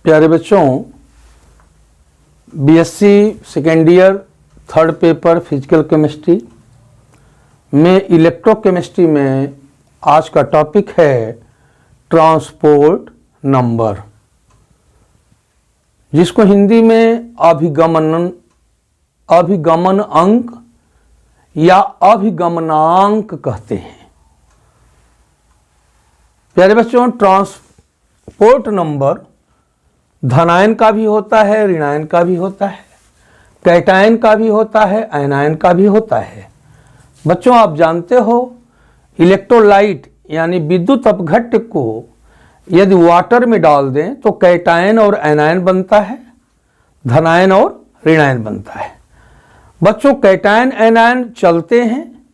प्यारे बच्चों, BSc second year third paper physical chemistry में इलेक्ट्रोकेमिस्ट्री में आज का टॉपिक है ट्रांसपोर्ट नंबर, जिसको हिंदी में अभिगमन अंक या अभिगमनांक कहते हैं। प्यारे बच्चों, ट्रांसपोर्ट नंबर धनायन का भी होता है, ऋणायन का भी होता है, कैटायन का भी होता है, आयनायन का भी होता है। बच्चों, आप जानते हो इलेक्ट्रोलाइट यानी विद्युत अपघट्य को यदि वाटर में डाल दें तो कैटायन और आयनायन बनता है, धनायन और ऋणायन बनता है। बच्चों, कैटायन आयनायन चलते हैं,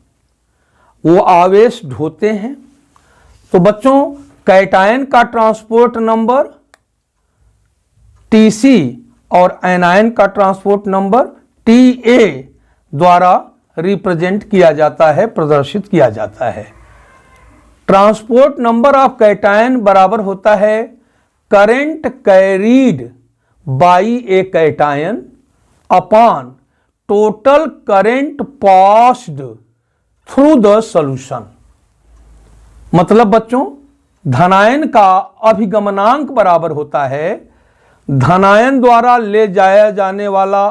वो आवेश ढोते हैं। तो बच्चों, कैटायन का ट्रांसपोर्ट नंबर TC और आयनायन का ट्रांसपोर्ट नंबर TA द्वारा रिप्रेजेंट किया जाता है, प्रदर्शित किया जाता है। ट्रांसपोर्ट नंबर ऑफ कैटायन बराबर होता है current carried by A cation upon total current passed through the solution. मतलब बच्चों, धनायन का अभिगमनांक बराबर होता है धनायन द्वारा ले जाया जाने वाला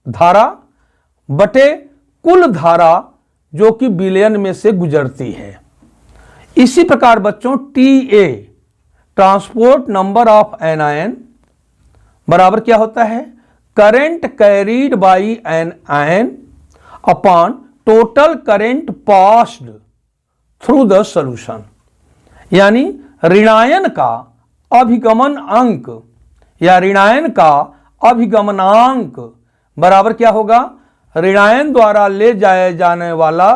धारा बटे कुल धारा जो कि विलयन में से गुजरती है। इसी प्रकार बच्चों, TA transport number of anion बराबर क्या होता है current carried by an ion upon total current passed through the solution. यानी ऋणायन का अभिगमन अंक या ऋणायन का अभिगमनांक बराबर क्या होगा ऋणायन द्वारा ले जाए जाने वाला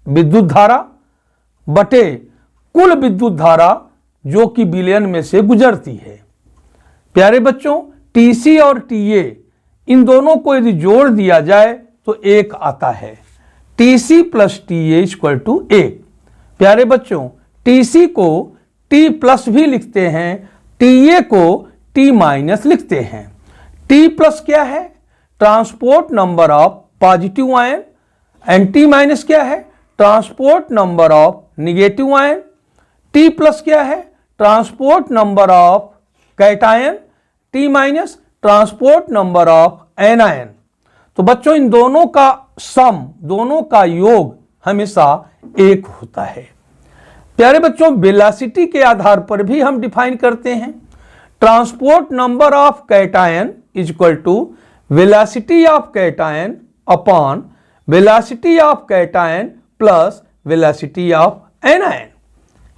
विद्युत धारा बटे कुल विद्युत धारा जो कि विलयन में से गुजरती है। प्यारे बच्चों, TC और TA इन दोनों को यदि जोड़ दिया जाए तो 1 आता है। TC plus TA equal to 1। प्यारे बच्चों, TC को T प्लस भी लिखते हैं, TA को T माइनस लिखते हैं। T प्लस क्या है transport number of positive ion and T minus क्या है transport number of negative ion. T plus क्या है transport number of cation, T minus transport number of anion. तो बच्चों, इन दोनों का सम, दोनों का योग हमेशा 1 होता है। प्यारे बच्चों, वेलोसिटी के आधार पर भी हम डिफाइन करते हैं transport number of cation is equal to velocity of cation upon velocity of cation plus velocity of anion.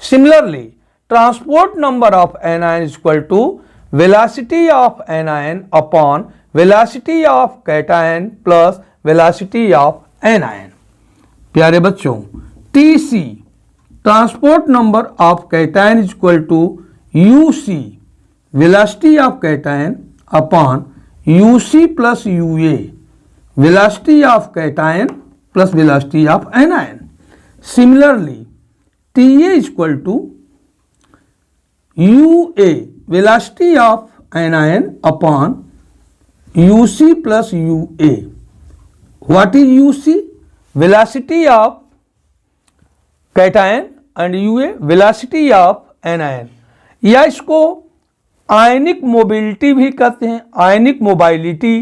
Similarly, transport number of anion is equal to velocity of anion upon velocity of cation plus velocity of anion. प्यारे बच्चों, TC transport number of cation is equal to UC velocity of cation upon UC plus UA velocity of cation plus velocity of anion. Similarly, TA is equal to UA velocity of anion upon UC plus UA। What is UC? Velocity of cation and UA velocity of anion, या इसको आयनिक mobility भी कहते हैं, आयनिक mobility.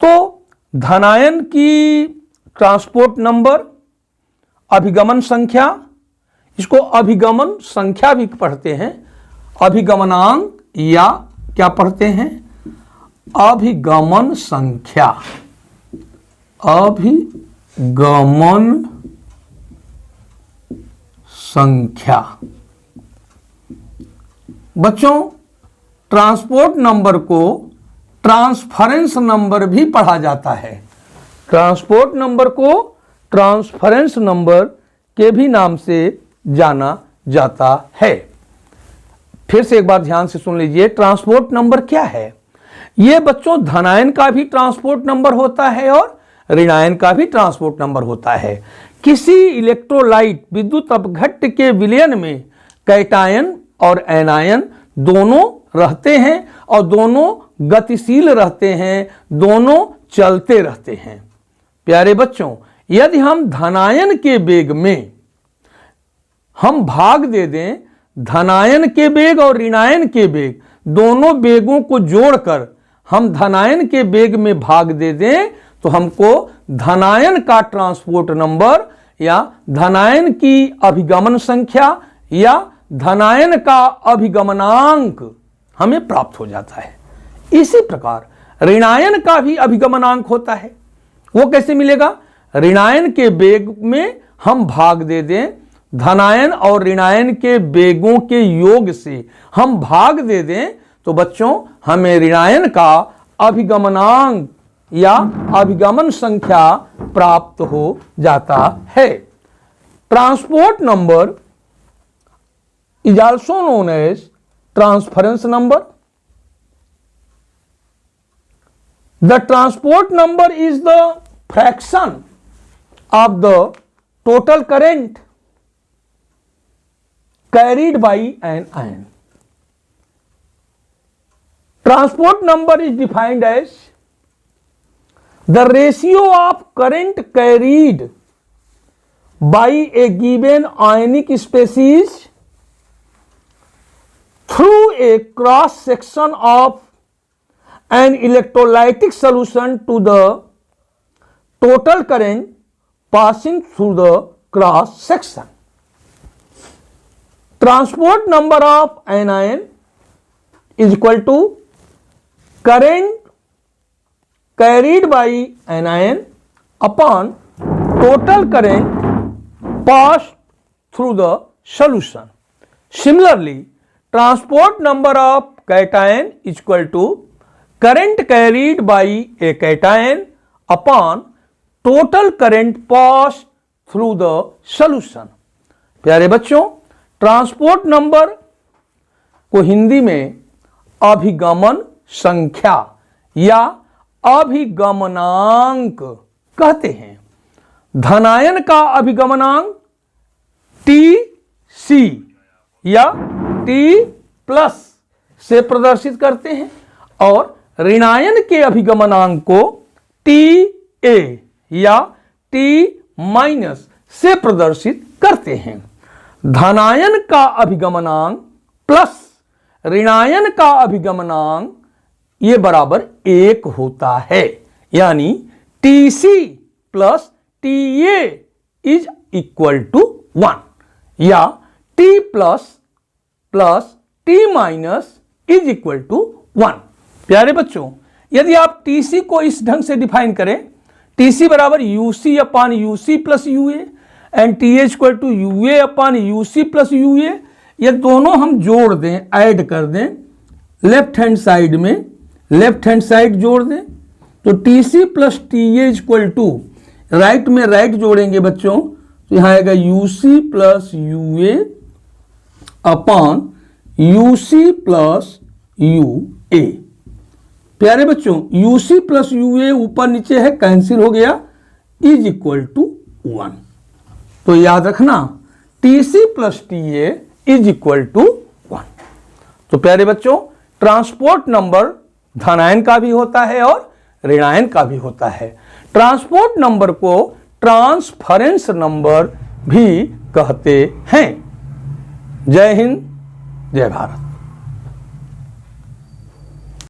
तो धनायन की transport number अभिगमन संख्या, इसको अभिगमन संख्या भी पढ़ते हैं, अभिगमनांक या क्या पढ़ते हैं अभिगमन संख्या, अभिगमन संख्या। बच्चों, ट्रांसपोर्ट नंबर को ट्रांसफरेंस नंबर भी पढ़ा जाता है। ट्रांसपोर्ट नंबर को ट्रांसफरेंस नंबर के भी नाम से जाना जाता है। फिर से एक बार ध्यान से सुन लीजिए, ट्रांसपोर्ट नंबर क्या है। ये बच्चों धनायन का भी ट्रांसपोर्ट नंबर होता है और ऋणायन का भी ट्रांसपोर्ट नंबर होता है। किसी इलेक्ट्रोलाइट विद्युत अपघट्य के विलयन में कैटायन और एनायन दोनों रहते हैं और दोनों गतिशील रहते हैं, दोनों चलते रहते हैं। प्यारे बच्चों, यदि हम धनायन के वेग में हम भाग दे दें, धनायन के वेग और ऋणायन के वेग दोनों वेगों को जोड़कर हम धनायन के वेग में भाग दे दें तो हमको धनायन का ट्रांसपोर्ट नंबर या धनायन की अभिगमन संख्या या धनायन का अभिगमनांक हमें प्राप्त हो जाता है। इसी प्रकार ऋणायन का भी अभिगमनांक होता है। वो कैसे मिलेगा? ऋणायन के वेग में हम भाग दे दें, धनायन और ऋणायन के वेगों के योग से हम भाग दे दें तो बच्चों हमें ऋणायन का अभिगमनांक या अभिगमन संख्या प्राप्त हो जाता है। Transport number is also known as transference number. The transport number is the fraction of the total current carried by an ion. Transport number is defined as the ratio of current carried by a given ionic species through a cross section of an electrolytic solution to the total current passing through the cross section. Transport number of an ion is equal to current carried by an ion upon total current passed through the solution. Similarly, transport number of cation is equal to current carried by a cation upon total current passed through the solution. प्यारे बच्चों, transport number को हिंदी में अभिगमन संख्या या अभिगमनांक कहते हैं। धनायन का अभिगमनांक Tc या T प्लस से प्रदर्शित करते हैं और ऋणायन के अभिगमनांक को Ta या T माइनस से प्रदर्शित करते हैं। धनायन का अभिगमनांक प्लस ऋणायन का अभिगमनांक ये बराबर 1 होता है, यानी Tc plus Ta is equal to 1 या T plus plus T minus is equal to 1। प्यारे बच्चों, यदि आप Tc को इस ढंग से डिफाइन करें, Tc बराबर UC upon UC plus UA and TA equal to UA upon UC plus UA, ये दोनों हम जोड़ दें, ऐड कर दें लेफ्ट हैंड साइड में, लेफ्ट हैंड साइड जोड़ दें तो Tc plus TA equal to right में राइट जोड़ेंगे बच्चों तो यहां आएगा UC plus UA upon UC plus UA। प्यारे बच्चों, UC प्लस UA ऊपर नीचे है, कैंसिल हो गया, इज इक्वल टू 1। तो याद रखना Tc plus TA is equal to 1। तो प्यारे बच्चों, ट्रांसपोर्ट नंबर धनायन का भी होता है और ऋणायन का भी होता है। ट्रांसपोर्ट नंबर को ट्रांसफरेंस नंबर भी कहते हैं। जय हिंद, जय भारत।